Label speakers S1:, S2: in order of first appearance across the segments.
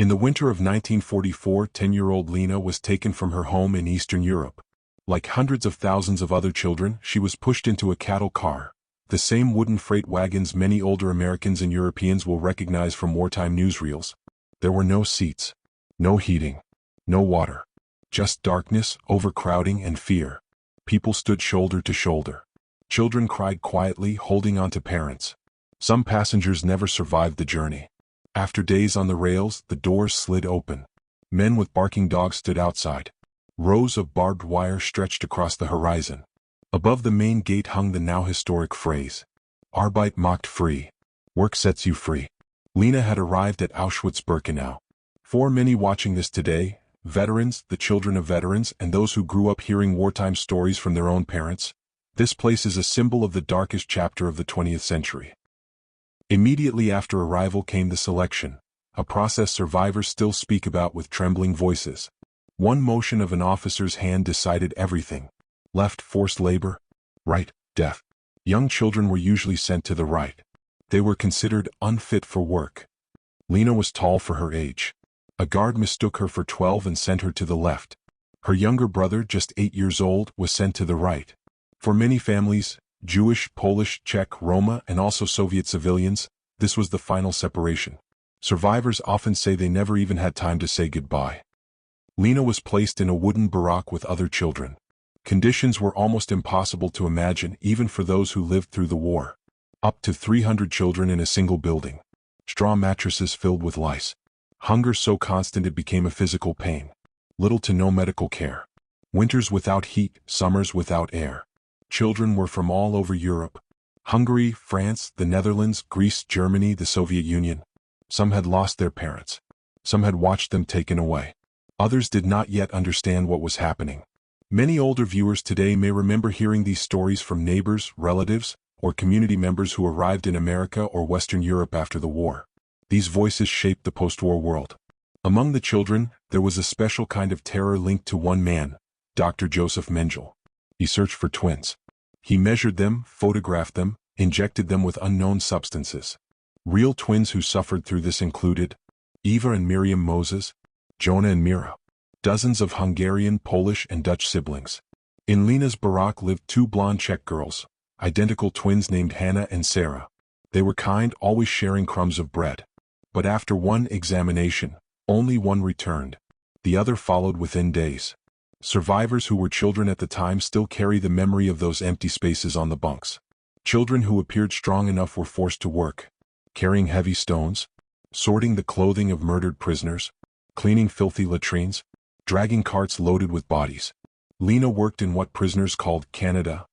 S1: In the winter of 1944, 10-year-old Lena was taken from her home in Eastern Europe. Like hundreds of thousands of other children, she was pushed into a cattle car, the same wooden freight wagons many older Americans and Europeans will recognize from wartime newsreels. There were no seats, no heating, no water. Just darkness, overcrowding, and fear. People stood shoulder to shoulder. Children cried quietly, holding on to parents. Some passengers never survived the journey. After days on the rails, the doors slid open. Men with barking dogs stood outside. Rows of barbed wire stretched across the horizon. Above the main gate hung the now historic phrase, Arbeit macht frei. Work sets you free. Lena had arrived at Auschwitz-Birkenau. For many watching this today, veterans, the children of veterans, and those who grew up hearing wartime stories from their own parents, this place is a symbol of the darkest chapter of the 20th century. Immediately after arrival came the selection, a process survivors still speak about with trembling voices. One motion of an officer's hand decided everything. Left, forced labor. Right, death. Young children were usually sent to the right. They were considered unfit for work. Lena was tall for her age. A guard mistook her for 12 and sent her to the left. Her younger brother, just 8 years old, was sent to the right. For many families, Jewish, Polish, Czech, Roma, and also Soviet civilians, this was the final separation. Survivors often say they never even had time to say goodbye. Lena was placed in a wooden barrack with other children. Conditions were almost impossible to imagine even for those who lived through the war. Up to 300 children in a single building. Straw mattresses filled with lice. Hunger so constant it became a physical pain. Little to no medical care. Winters without heat, summers without air. Children were from all over Europe. Hungary, France, the Netherlands, Greece, Germany, the Soviet Union. Some had lost their parents. Some had watched them taken away. Others did not yet understand what was happening. Many older viewers today may remember hearing these stories from neighbors, relatives, or community members who arrived in America or Western Europe after the war. These voices shaped the post-war world. Among the children, there was a special kind of terror linked to one man, Dr. Joseph Mengele. He searched for twins. He measured them, photographed them, injected them with unknown substances. Real twins who suffered through this included Eva and Miriam Moses, Jonah and Mira. Dozens of Hungarian, Polish, and Dutch siblings. In Lena's barrack lived 2 blonde Czech girls, identical twins named Hannah and Sarah. They were kind, always sharing crumbs of bread. But after one examination, only one returned. The other followed within days. Survivors who were children at the time still carry the memory of those empty spaces on the bunks. Children who appeared strong enough were forced to work, carrying heavy stones, sorting the clothing of murdered prisoners, cleaning filthy latrines, dragging carts loaded with bodies. Lena worked in what prisoners called Canada,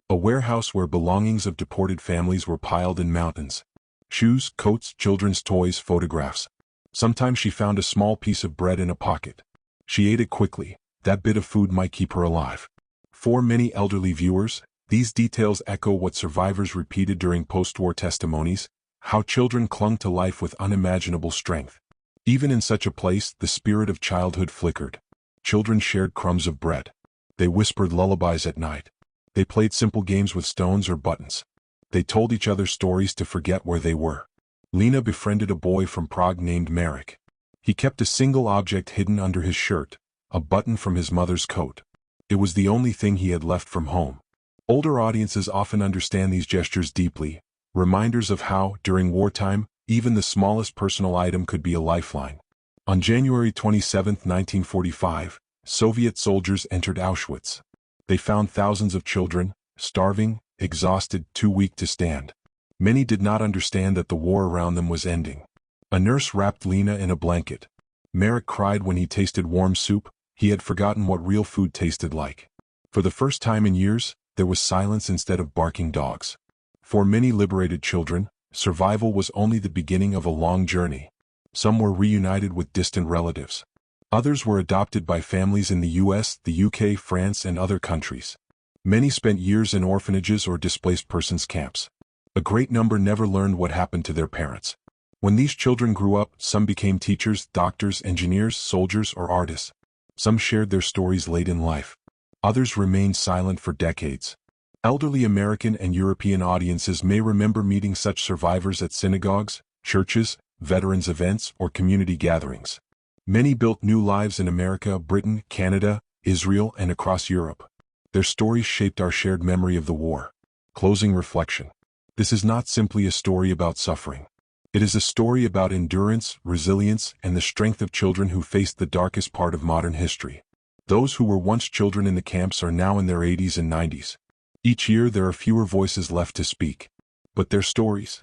S1: a warehouse where belongings of deported families were piled in mountains. Shoes, coats, children's toys, photographs. Sometimes she found a small piece of bread in a pocket. She ate it quickly. That bit of food might keep her alive. For many elderly viewers, these details echo what survivors repeated during post-war testimonies, how children clung to life with unimaginable strength. Even in such a place, the spirit of childhood flickered. Children shared crumbs of bread. They whispered lullabies at night. They played simple games with stones or buttons. They told each other stories to forget where they were. Lena befriended a boy from Prague named Marek. He kept a single object hidden under his shirt, a button from his mother's coat. It was the only thing he had left from home. Older audiences often understand these gestures deeply, reminders of how, during wartime, even the smallest personal item could be a lifeline. On January 27, 1945, Soviet soldiers entered Auschwitz. They found thousands of children, starving, exhausted, too weak to stand. Many did not understand that the war around them was ending. A nurse wrapped Lena in a blanket. Marek cried when he tasted warm soup. He had forgotten what real food tasted like. For the first time in years, there was silence instead of barking dogs. For many liberated children, survival was only the beginning of a long journey. Some were reunited with distant relatives. Others were adopted by families in the US, the UK, France, and other countries. Many spent years in orphanages or displaced persons camps. A great number never learned what happened to their parents. When these children grew up, some became teachers, doctors, engineers, soldiers, or artists. Some shared their stories late in life. Others remained silent for decades. Elderly American and European audiences may remember meeting such survivors at synagogues, churches, veterans events, or community gatherings. Many built new lives in America, Britain, Canada, Israel, and across Europe. Their stories shaped our shared memory of the war. Closing reflection. This is not simply a story about suffering. It is a story about endurance, resilience, and the strength of children who faced the darkest part of modern history. Those who were once children in the camps are now in their 80s and 90s. Each year there are fewer voices left to speak. But their stories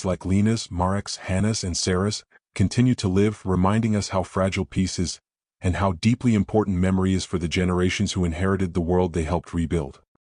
S1: like Lena's, Marek's, Hannah's, and Sarah's, continue to live, reminding us how fragile peace is and how deeply important memory is for the generations who inherited the world they helped rebuild.